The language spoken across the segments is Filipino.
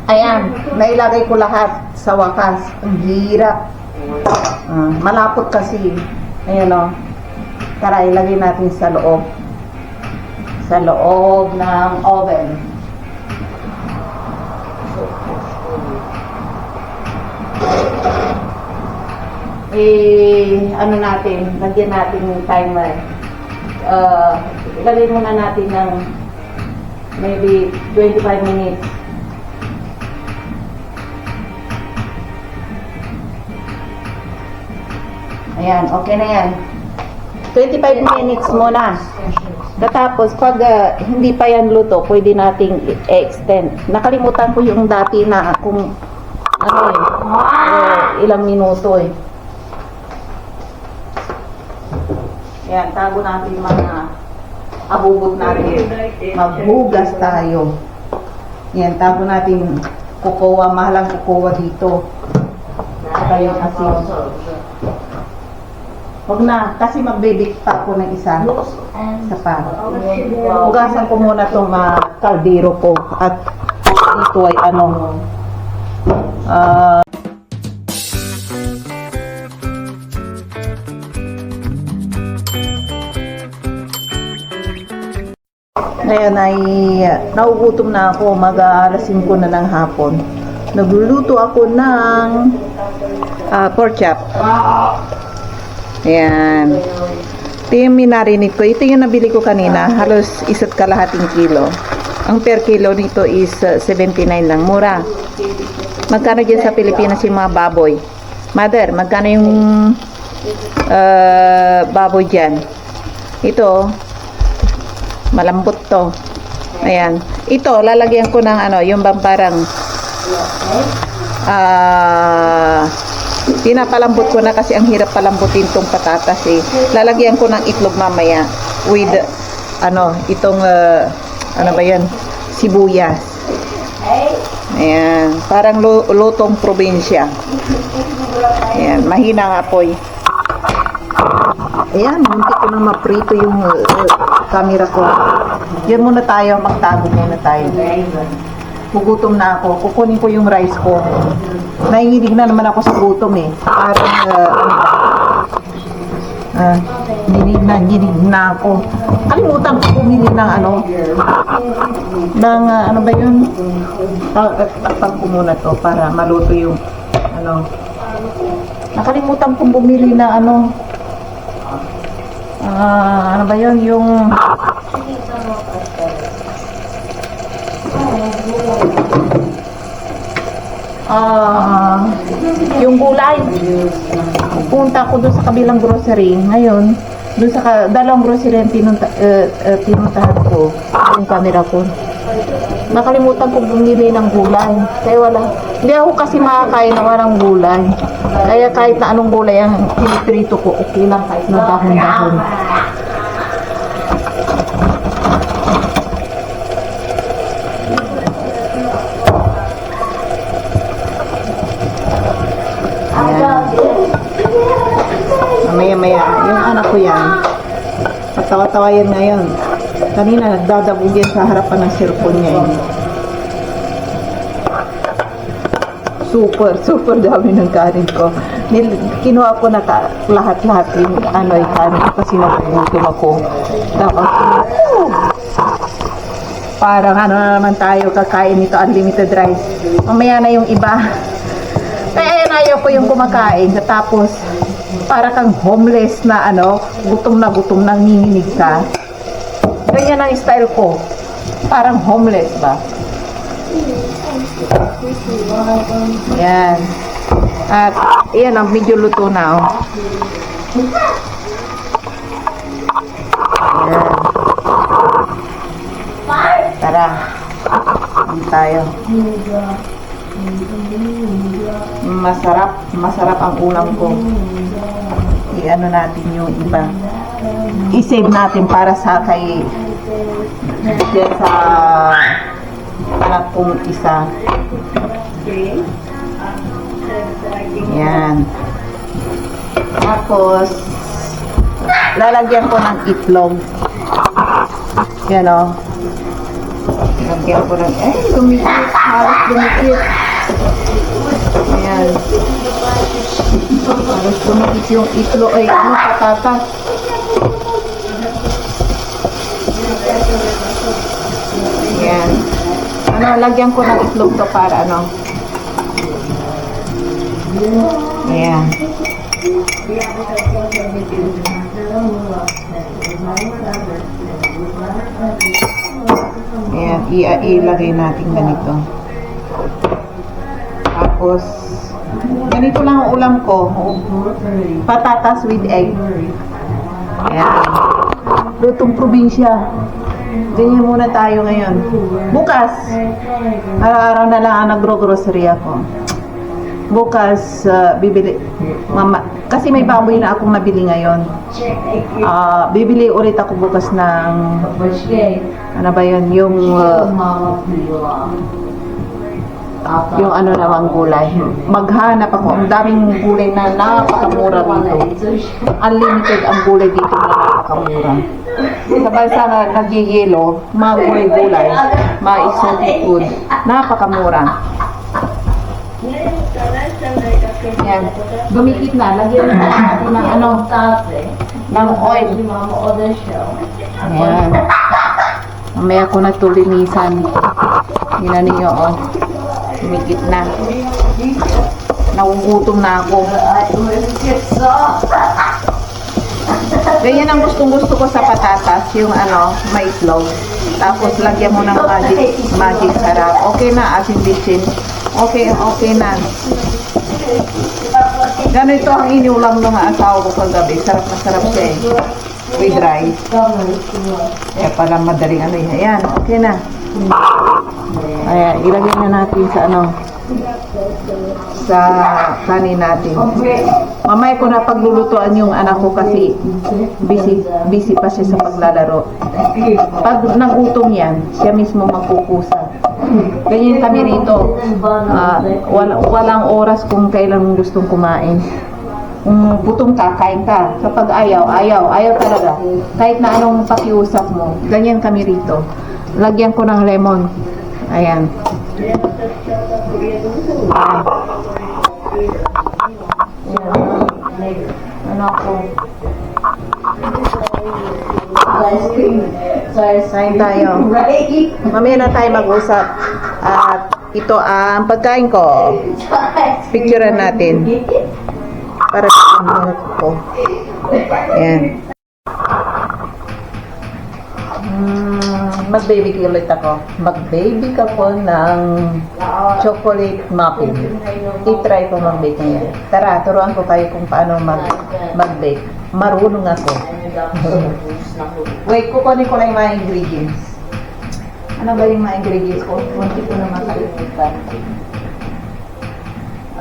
Ayan, nailagay ko lahat sa wakas. Ang hirap. Malapot kasi. Ayan o. Tara, ilagay natin sa loob. Sa loob ng oven. Ano natin, lagyan natin yung timer. Ilagay muna natin ng maybe 25 minutes. Ayan, okay na yan. 25 minutes muna. Tapos, pag hindi pa yan luto, pwede nating i-extend. Nakalimutan ko yung dati na kung ilang minuto eh. Ayan, tago natin mga abubot natin. Maghugas tayo. Ayan, tago natin kukuha, mahalang kukuha dito. Saka yung asin. Huwag na, kasi magbibig pa ako ng isa. Isa pa. Hugasan ko muna itong kaldero ko. At ito ay ngayon ay naugutom na ako. Mag-alas 5 na ng hapon. Nagluluto ako ng pork chop. Ayan. Ito yung minarinate ko. Ito yung nabili ko kanina. Halos 1.5 kilo. Ang per kilo nito is 79 lang. Mura. Magkano dyan sa Pilipinas yung mga baboy? Mother, magkano yung baboy dyan? Ito, malambot to. Ayan. Ito, lalagyan ko ng yung bamparang pinapalambot ko na kasi ang hirap palambutin tong patatas eh. Lalagyan ko ng itlog mamaya with itong ano ba yan? Sibuyas. Ayan, parang lutong probinsya. Ayan, mahina ang apoy. Ayan, munti ko na maprito yung camera ko. Yan muna tayo, magtago muna tayo. Gugutom na ako. Kukunin ko yung rice ko. Naiinig na naman ako sa gutom eh. Parang ginig na ako. Kalimutan ko bumili ng ano ba yun? Takpan ko muna to para maluto yung nakalimutan kong bumili ng ano ba yun? Yung yung gulay. Punta ko doon sa kabilang grocery. Ngayon, doon sa dalawang grocery ang pinuntahan ko. Yung camera ko. Nakalimutan ko bumili ng gulay. Kaya wala. Hindi ako kasi makakain na walang gulay. Kaya kahit na anong gulay ang piniprito ko, okay lang kahit na dahon-dahon. Maya-maya, yung anak ko yan, patawa-tawa yan ngayon. Kanina nagdadabog yan sa harapan ng cellphone niya eh. Super dami ng kanin ko. Kinuha ko na lahat-lahat yung kanin kasi nagugutom ako. Tapos, parang na naman tayo kakain nito, unlimited rice. Mamaya na yung iba. Kaya ayaw ko yung kumakain. Tapos, para kang homeless na gutom na nanginginig ka. Ganyan ang style ko. Parang homeless ba? Yan. At yan ang medyo luto na Yan. Tara. Hindi tayo. Masarap ang ulam ko. I-ano natin yung iba. I-save natin para sa kay sa anak kong isa. Yan. Tapos lalagyan ko ng itlog. Yan o. Lagyan ko ng lumiit. dumikit. Ayan. Halos dumikit yung itlog, ay ano, patatas. Ayan. Ano, lagyan ko ng itlog to para ano. Ayan. Ayan, ilagay natin ganito. Tapos, ganito lang ang ulam ko. Patatas with egg. Ayan. Lutong probinsya. Ganyan muna tayo ngayon. Bukas, araw-araw na lang ang nagro-grocery ako. Bukas, bibili. Kasi may baboy na akong nabili ngayon. Bibili ulit ako bukas ng, ano ba yun, yung ano namang gulay. Maghanap ako. Ang daming gulay na napakamura dito. Unlimited ang gulay dito na napakamura. Sa bansa na nagyayelo, mga gulay-gulay, mga exotic food, napakamura. Yan. Dumikit na. Lagyan natin ng ano, ng oil. Ayan. Mamaya ko na ito linisan. Yan ninyo, oh. Dumikit na. Nagugutom na ako. Ganyan ang gustong-gusto ko sa patatas, yung ano, may itlog. Tapos lagyan mo ng magic sarap. Okay na, asin bitchin. Okay na. Ganito ang inulam ng asawa ko kagabi. Sarap na sarap siya eh. With rice. Kaya pala madaling ano yun. Ayan, okay na. Ayan, ilagay na natin sa ano, sa kanin natin. Mamaya ko na paglulutuan yung anak ko kasi busy pa siya sa paglalaro. Pag nagutom yan, siya mismo magkukusa. Ganyan kami rito. Walang oras kung kailan gustong kumain. Kung gutom ka, kain ka. Kapag ayaw talaga. Kahit na anong pakiusap mo. Ganyan kami rito. Lagyan ko ng lemon. Ayan. Ano ako? Kain tayo. Mamaya na tayo mag-usap. At ito ang pagkain ko. Picturean natin. Para sa ko. Ayan. Mag-baby ulit ako. Mag-baby ka po ng chocolate muffin. I-try ko mag-bake ngayon. Tara, turuan ko kayo kung paano mag-bake. Marunong ako. Wait, kukunin ko lang yung mga ingredients. Ano ba yung mga ingredients ko? Kunti ko naman kalimutan.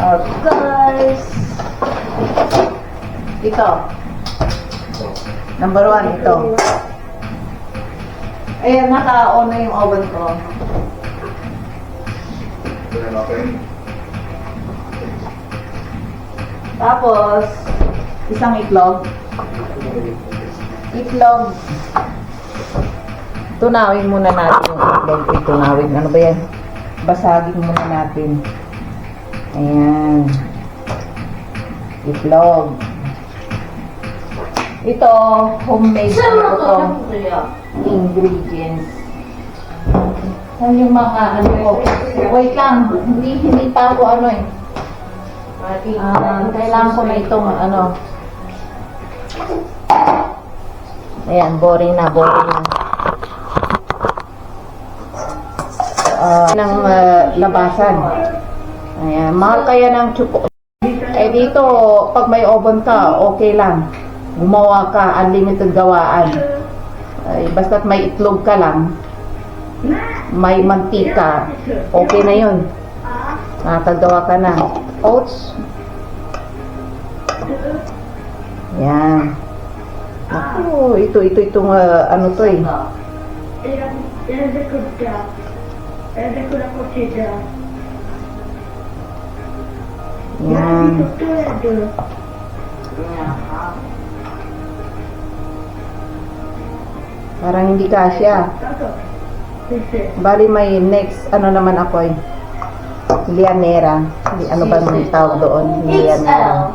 Of course. Ito. Number 1, ito. Ayan, naka-on na yung oven ko. Tapos, isang itlog. Tunawin muna natin yung itlog. Tunawin. Ano ba yan? Basagin muna natin. Ayan. Itlog. Ito, homemade ano ito. Ingredients. Saan yung mga ano ko? Wait lang. Hindi pa ako ano eh. Kailangan ko na itong ano. Ayan, boring na. Ng labasan. Ayan, mahal kaya ng chupo. Eh dito, pag may oven ka, okay lang. Gumawa ka, unlimited gawaan. Ay, basta't may itlog ka lang, may mantika, okay na yun. Nakagawa ka na. Oats. Yan. Ako, itong ano to eh. Yan. Parang hindi kasya. Bali may next ano naman ako eh. Lianera. Ano ba ang tawag doon? Lianera.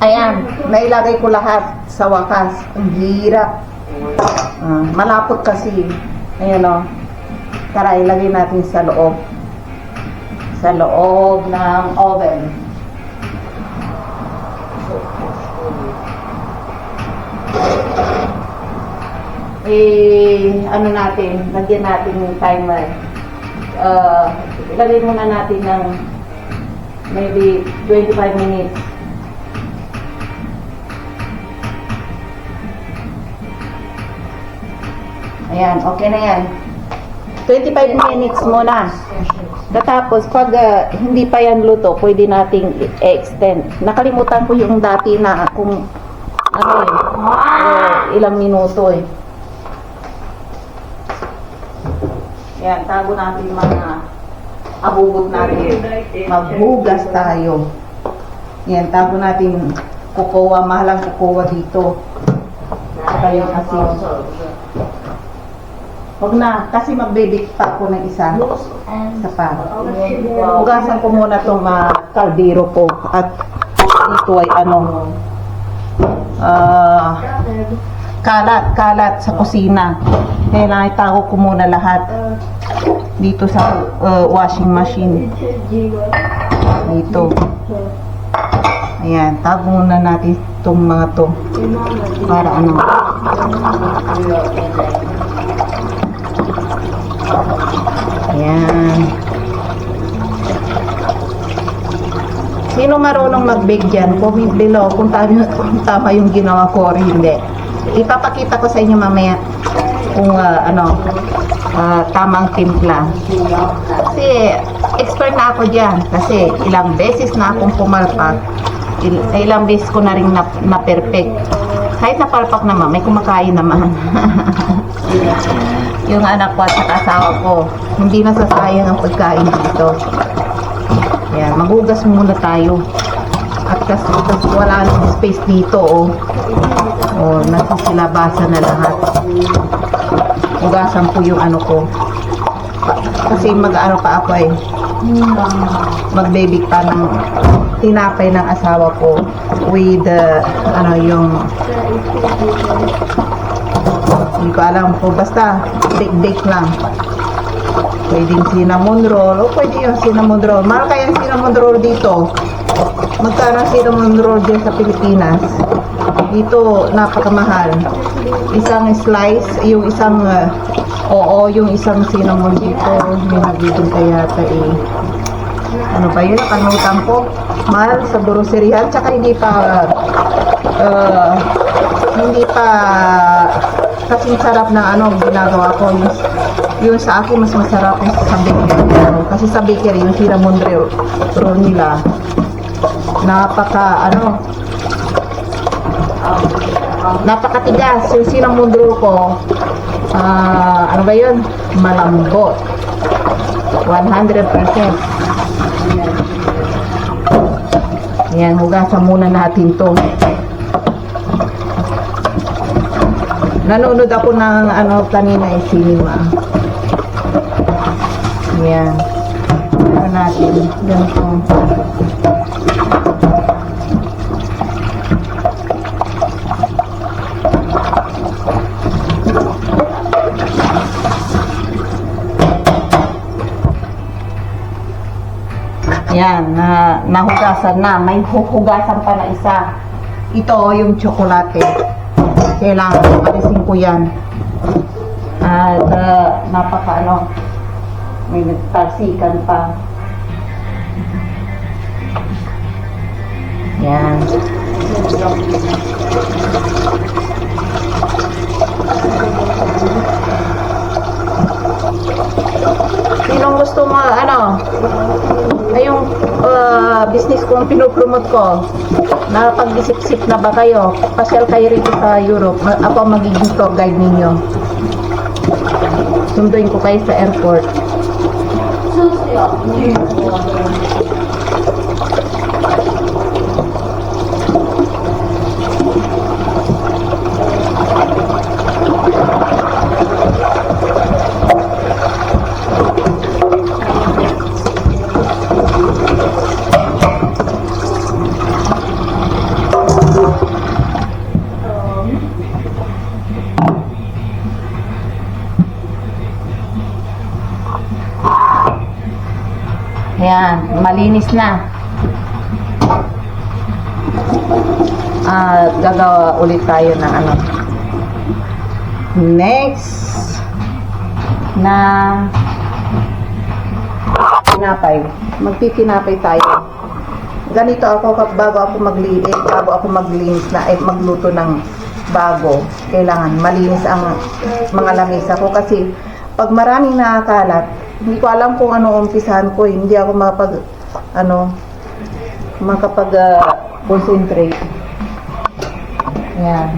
Ayan, nailagay ko lahat sa wakas. Ang hirap. Malapot kasi. Ayan o. Tara, ilagay natin sa loob. Sa loob ng oven. Ano natin, lagyan natin yung timer. Ilagay muna natin ng maybe 25 minutes. Ayan, okay na yan. 25 minutes muna. Tapos, pag hindi pa yan luto, pwede nating i-extend. Nakalimutan ko yung dati na kung ano ilang minuto eh. Ayan, tago natin mga abugot natin. Maghugas tayo. Ayan, tago natin kukuha, mahalang kukuha dito. Saka yung asin. Huwag na, kasi magbibig pa ako ng isa. Isa pa. Hugasan ko muna itong kaldero ko. At dito ay ano, kalat sa kusina. Kailangan itago ko muna lahat dito sa washing machine. Dito. Ayan, tago muna natin itong mga to. Para ano. Ayan. Sino marunong mag-bake dyan? Comment below kung tama yung ginawa ko or hindi. Ipapakita ko sa inyo mamaya kung tamang timpla. Kasi expert na ako dyan. Kasi ilang beses na akong pumalpak. Ilang beses ko na rin na-perfect. Kahit napalpak naman, may kumakain naman. Yung anak ko at asawa ko, hindi nasasayang ang pagkain dito. Ayan, maghugas muna tayo. At kasi wala nang space dito, oh. Oh, nasisilabasan na lahat. Hugasan ko yung ano ko. Kasi mag-ano pa ako eh. Magbebig pa ng tinapay ng asawa ko with yung hindi ko alam po, basta bake lang. Pwedeng cinnamon roll o pwede yung cinnamon roll. Mahal kaya yung cinnamon roll dito. Magkano ang cinnamon roll dyan sa Pilipinas? Dito napakamahal. Isang slice, yung isang yung isang cinnamon dito may nabibig kaya eh. Ano ba yun? Nakalimutan ko. Mahal sa groceryhan, tsaka hindi pa kasing sarap na ginagawa ko. Yung sa akin mas masarap yung sa bakery. Kasi sa bakery yung cinnamon roll nila napakatigas. Yung cinnamon roll ko ano ba yun? Malambot. 100%. Ayan, hugasan muna natin to. Nanonood ako ng kanina cinema. Ayan. Ano natin? Ganito. Ayan, nahugasan na. May hugasan pa na isa. Ito yung tsokolate. Kailangan palisin ko yan. At may nagtalsikan pa. Yan. Sinong gusto mo, yung business kong pinopromote ko, napag-isip-sip na ba kayo? Pasyal kayo rito sa Europe. Ako magiging tour guide ninyo. Sunduin ko kayo sa airport. Ayan, malinis na. Gagawa ulit tayo ng ano. Next na tinapay. Magtitinapay tayo. Ganito ako bago ako maglinis na magluto ng bago. Kailangan malinis ang mga lamesa ko kasi pag maraming nakakalat, hindi ko alam kung ano umpisahan ko. Hindi ako concentrate. Ayan.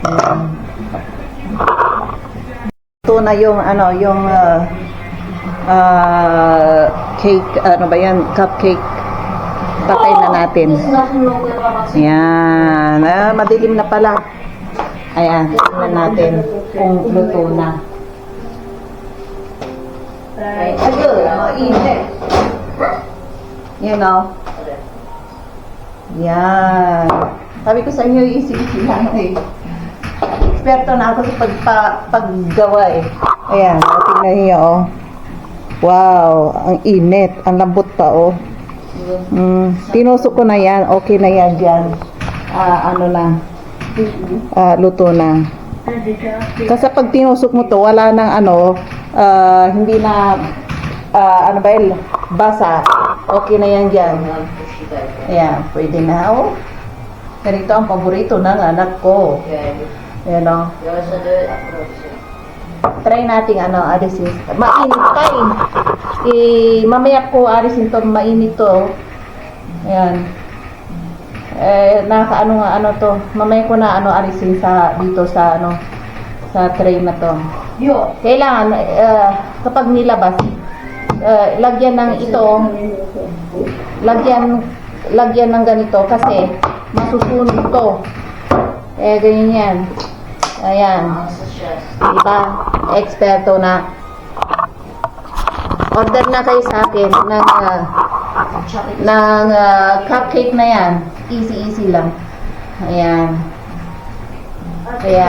Ayan. Ito na yung cake, cupcake. Patay na natin. Ayan. Madilim na pala. Ayan. Tingnan natin kung luto na. You know. Yan. Sabi ko sa inyo, easy-easy lang eh. Eksperto na ako sa paggawa eh. Ayan, tingnan niyo oh. Wow, ang init. Ang lambot pa oh. Tinusok ko na yan. Okay na yan dyan. Luto na. Kasi pag tinusok mo to, wala nang hindi na basa. Okay na yan dyan. Ayan, pwede na oh. Ganito ang paborito ng anak ko. Ayan o. Try natin alisin. Mainit pa eh. Mamaya ko alisin to, mainit to. Ayan. To. Mamaya ko na alisin dito sa tray na to. Kailangan kapag nilabas, lagyan ng lagyan ng ganito kasi masusunog to. Ganyan yan. Ayan. Diba? Eksperto na. Order na kayo sa akin ng cupcake na yan. Easy lang. Ayan. Kaya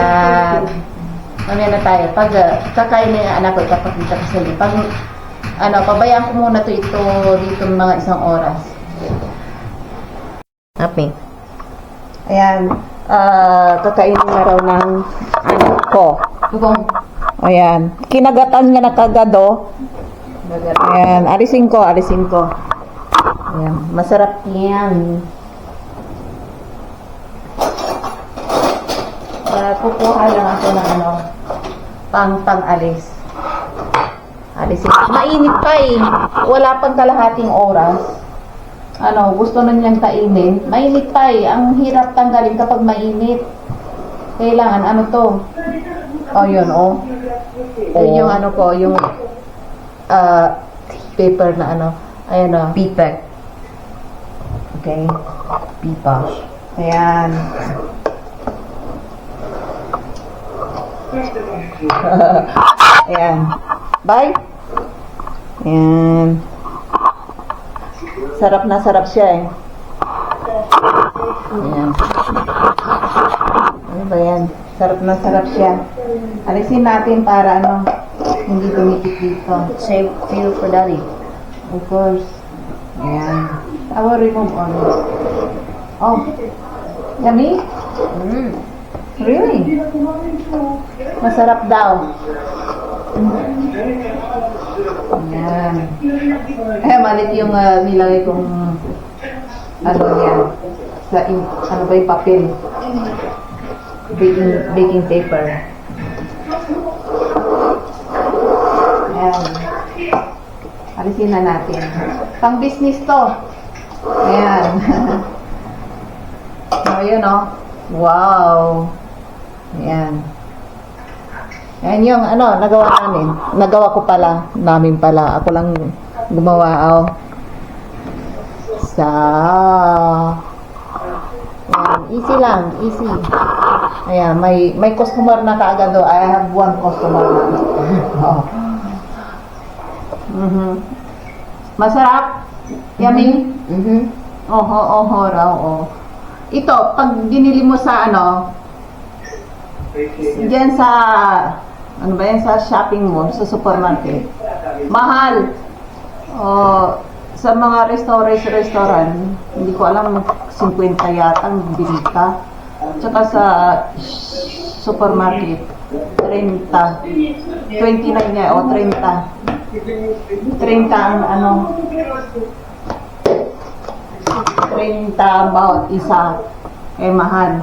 mamaya na tayo. Pag kakain na yung anak ko, ipapakita ko sa inyo. Pag pabayaan ko muna ito dito mga isang oras. Okay. Ayan. Kakainin na raw ng anak ko. Ayan. Kinagatan niya na kagad oh. Ayan. Alisin ko. Ayan. Masarap yan. Kukuha lang ako ng pang-alis. Alisin. Mainit pa eh. Wala pang kalahating oras. Gusto na niyang kainin. Mainit pa eh. Ang hirap tanggalin kapag mainit. Kailangan to. Yun oh. Yun yung yung paper na ayan o. Pipek. Okay. Pipa. Ayan. Ayan. Bye. Ayan. Sarap na sarap siya eh. Ayan. Ano ba yan? Sarap na sarap siya. Alisin natin para hindi dumikit dito. Save feel for daddy. Of course. Ayan. I will remove all this. Oh. Yummy? Really? Masarap daw. Ayan. Malit yung nilagay kong yan. Sa ba yung papel? Baking paper. Ayan. Alisin na natin. Pang business to. Ayan. Yun wow. Ayan. Ayan yung nagawa namin. Nagawa ko pala. Namin pala. Ako lang gumawa. Ayan. Easy lang. Easy. Ayan. May customer na kaagad do. I have one customer na. Masarap? Yummy? Raw. Ito, pag binili mo sa Diyan sa, ano ba yan, sa shopping mall, sa supermarket. Mahal. Sa mga restaurant, hindi ko alam, 50 yata ang binita. Tsaka sa supermarket, 30. 29 nga, o 30. 30 ang ano, 30 bawat isa. Mahal.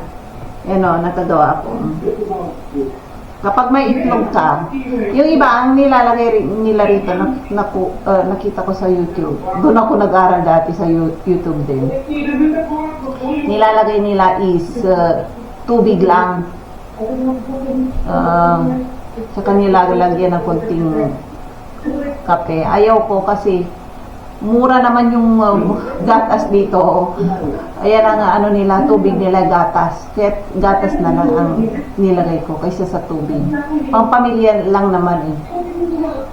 Yan o, natagawa ako. Kapag may itlog ka, yung iba ang nilalagay nila rito, nakita ko sa YouTube. Doon ako nag-aral dati sa YouTube din. Nilalagay nila is tubig lang. Saka nilalagyan ng konting kape. Ayaw ko kasi mura naman yung gatas dito. Ayan ang ano nila, tubig nila gatas. Kaya gatas na lang ang nilagay ko kaysa sa tubig. Pang-pamilya lang naman eh.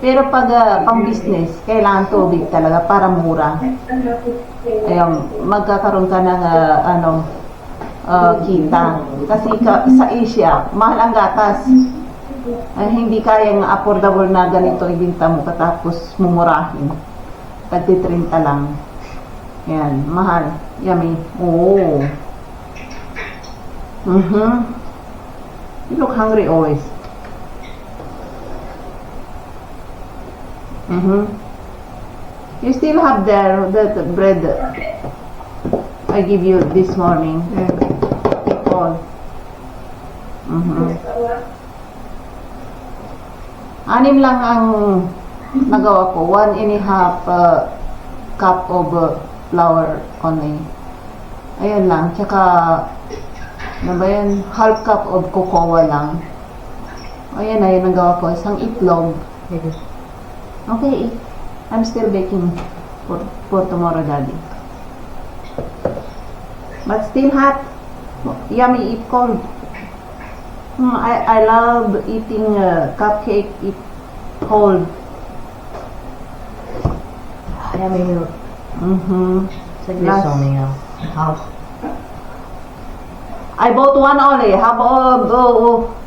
Pero pag pang business, kailangan tubig talaga para mura. Ayun, magkakaroon ka ng kita. Kasi sa Asia, mahal ang gatas. Hindi kayang affordable na ganito ibinta mo katapos mumurahin. Tagti 30 lang. Yan, mahal. Yummy. Oh. You look hungry always. You still have there the bread I give you this morning. All. Anim lang ang nagawa ko, 1.5 cup of flour only. Ayan lang. Tsaka, ano ba yan? Half cup of cocoa lang. Ayan na yun nagawa ko. Isang itlog. Okay, I'm still baking for tomorrow, Daddy. But still hot. Yummy, eat cold. I love eating cupcake, eat cold. Yummy milk. It's like this only half. I bought one only. How about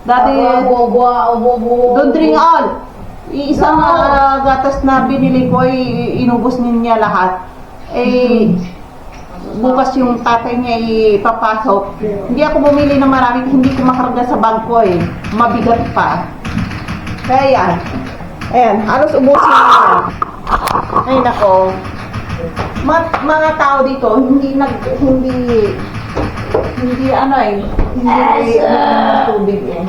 Daddy? Don't drink all. Isang gatas na binili ko ay inubos niya lahat. Bukas yung tatay niya ipapasok. Hindi ako bumili ng marami, hindi ko makarga sa bangko eh. Mabigat pa. Kaya yan. Ayan, halos ubusin niya. Ay nako. Mga tao dito, hindi tubig eh.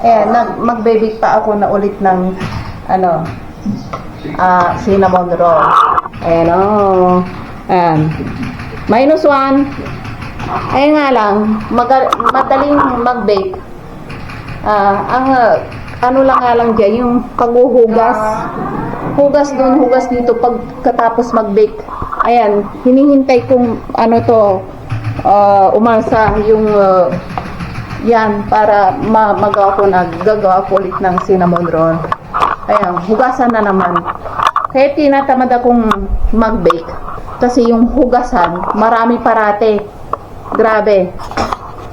Ayan, mag-bake pa ako na ulit ng cinnamon roll. Ayan o. Ayan. -1. Ayan nga lang, madaling mag-bake. Ang lang nga lang dyan, yung paghuhugas. Hugas doon, hugas dito pagkatapos mag-bake. Ayan, hinihintay kong umalsa yung yan para magawa ko gagawa ko ulit ng cinnamon roll. Ayan, hugasan na naman. Kaya tinatamad akong mag-bake kasi yung hugasan marami parate. Grabe.